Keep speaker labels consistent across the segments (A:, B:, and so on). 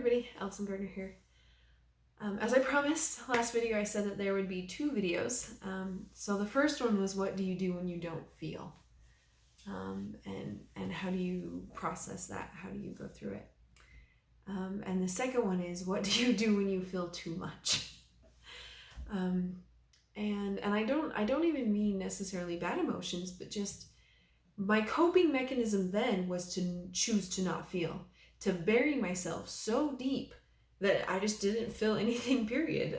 A: everybody, Alison Gardner here. As I promised, last video I said that there would be 2 videos. So the first one was, what do you do when you don't feel? And how do you process that? How do you go through it? And the second one is, what do you do when you feel too much? And I don't even mean necessarily bad emotions, but just my coping mechanism then was to choose to not feel, to bury myself so deep that I just didn't feel anything, period.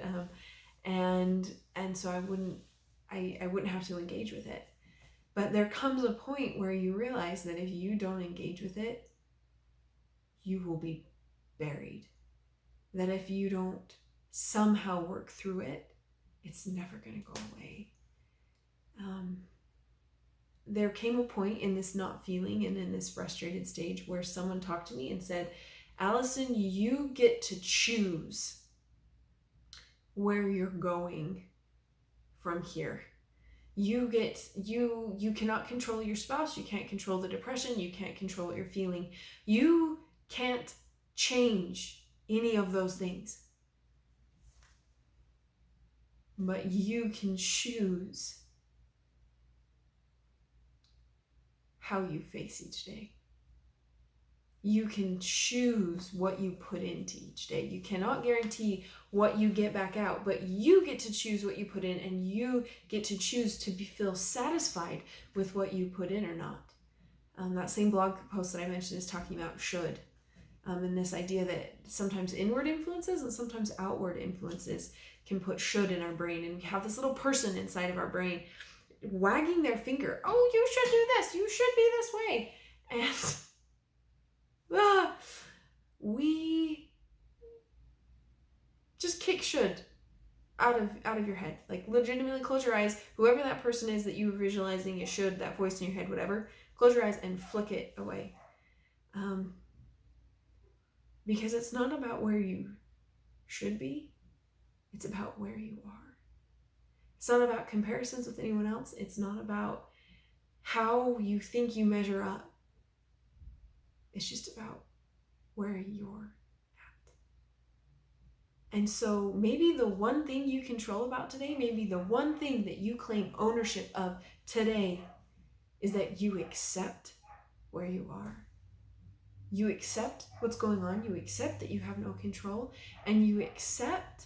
A: And so I wouldn't have to engage with it. But there comes a point where you realize that if you don't engage with it, you will be buried. That if you don't somehow work through it, it's never going to go away. There came a point in this not feeling and in this frustrated stage where someone talked to me and said, Allison, you get to choose where you're going from here. You cannot control your spouse. You can't control the depression. You can't control what you're feeling. You can't change any of those things. But you can choose how you face each day. You can choose what you put into each day. You cannot guarantee what you get back out, but you get to choose what you put in, and you get to choose to feel satisfied with what you put in or not. That same blog post that I mentioned is talking about should, and this idea that sometimes inward influences and sometimes outward influences can put should in our brain, and we have this little person inside of our brain wagging their finger. Oh, you should do this. You should be this way. And we just kick should out of your head. Like, legitimately close your eyes. Whoever that person is that you're visualizing, it should, that voice in your head, whatever, close your eyes and flick it away. Because it's not about where you should be. It's about where you are. It's not about comparisons with anyone else. It's not about how you think you measure up. It's just about where you're at. And so maybe the one thing you control about today, maybe the one thing that you claim ownership of today, is that you accept where you are. You accept what's going on. You accept that you have no control. And you accept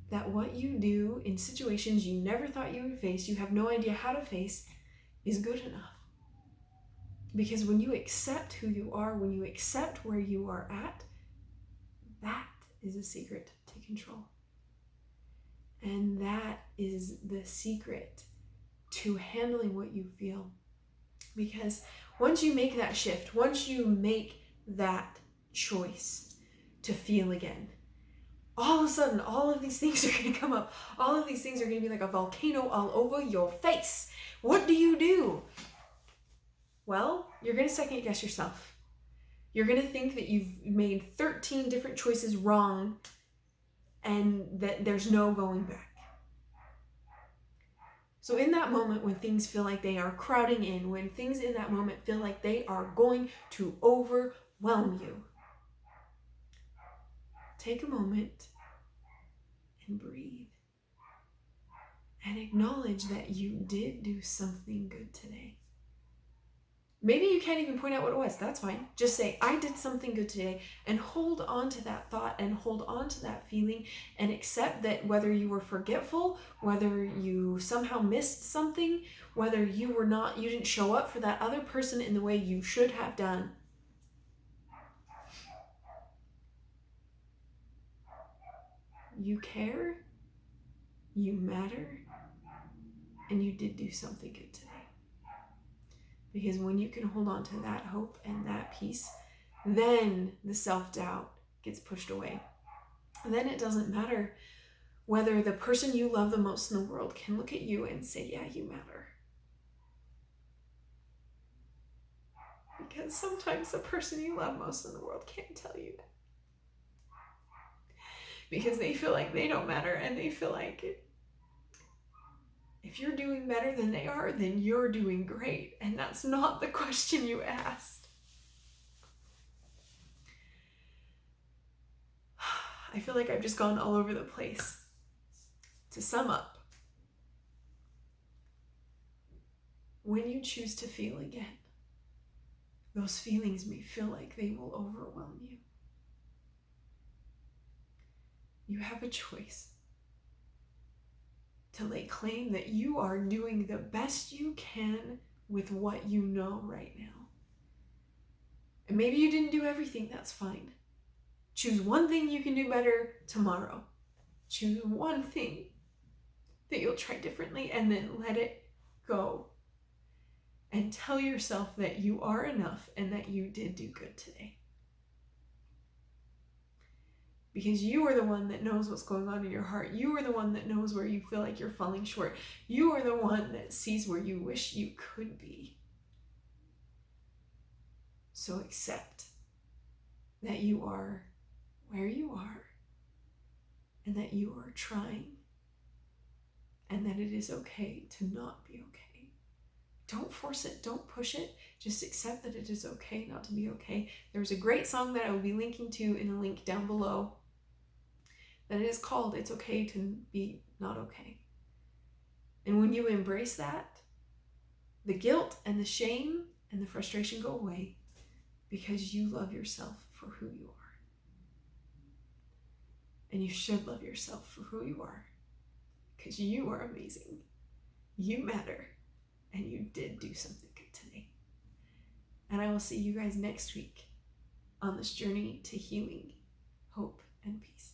A: that what you do in situations you never thought you would face, you have no idea how to face, is good enough. Because when you accept who you are, when you accept where you are at, that is a secret to control. And that is the secret to handling what you feel. Because once you make that shift, once you make that choice to feel again, all of a sudden, all of these things are going to come up. All of these things are going to be like a volcano all over your face. What do? Well, you're going to second guess yourself. You're going to think that you've made 13 different choices wrong and that there's no going back. So in that moment, when things feel like they are crowding in, when things in that moment feel like they are going to overwhelm you, take a moment and breathe and acknowledge that you did do something good today. Maybe you can't even point out what it was. That's fine. Just say, I did something good today, and hold on to that thought and hold on to that feeling and accept that whether you were forgetful, whether you somehow missed something, whether you didn't show up for that other person in the way you should have done, you care, you matter, and you did do something good today. Because when you can hold on to that hope and that peace, then the self-doubt gets pushed away. And then it doesn't matter whether the person you love the most in the world can look at you and say, yeah, you matter. Because sometimes the person you love most in the world can't tell you that. Because they feel like they don't matter, and they feel like if you're doing better than they are, then you're doing great. And that's not the question you asked. I feel like I've just gone all over the place. To sum up, when you choose to feel again, those feelings may feel like they will overwhelm you. You have a choice to lay claim that you are doing the best you can with what you know right now. And maybe you didn't do everything, that's fine. Choose one thing you can do better tomorrow. Choose one thing that you'll try differently and then let it go. And tell yourself that you are enough and that you did do good today. Because you are the one that knows what's going on in your heart. You are the one that knows where you feel like you're falling short. You are the one that sees where you wish you could be. So accept that you are where you are and that you are trying and that it is okay to not be okay. Don't force it. Don't push it. Just accept that it is okay not to be okay. There's a great song that I will be linking to in a link down below that is called It's Okay to Be Not Okay. And when you embrace that, the guilt and the shame and the frustration go away because you love yourself for who you are. And you should love yourself for who you are because you are amazing. You matter. And you did do something good today. And I will see you guys next week on this journey to healing, hope, and peace.